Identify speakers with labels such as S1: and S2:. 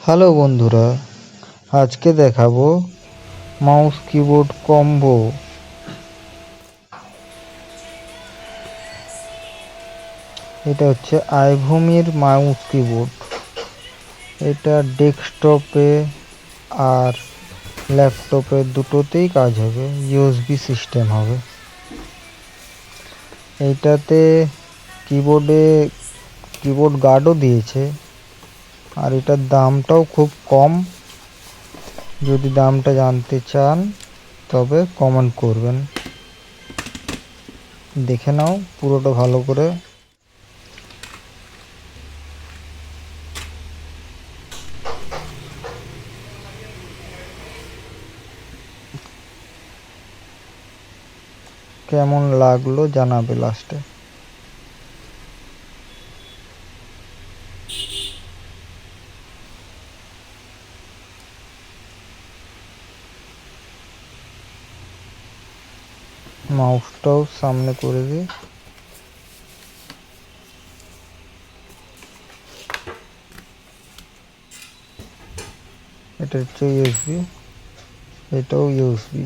S1: Hello বন্ধুরা, আজকে দেখাবো মাউস কিবোর্ড কম্বো। এটা হচ্ছে আইভোমির মাউস কিবোর্ড। এটা ডেস্কটপে আর ল্যাপটপে দুটোতেই কাজ হবে, ইউএসবি সিস্টেম হবে। এইটাতে কিবোর্ড গার্ডও দিয়েছে, আর এটার দামটাও খুব কম। যদি দামটা জানতে চান তবে কমেন্ট করবেন। দেখে নাও পুরোটা ভালো করে। কেমন লাগলো জানাবে লাস্টে। মাউসটাও সামনে করে দিই। এটা হচ্ছে ইউএসবি, এটাও ইউএসবি।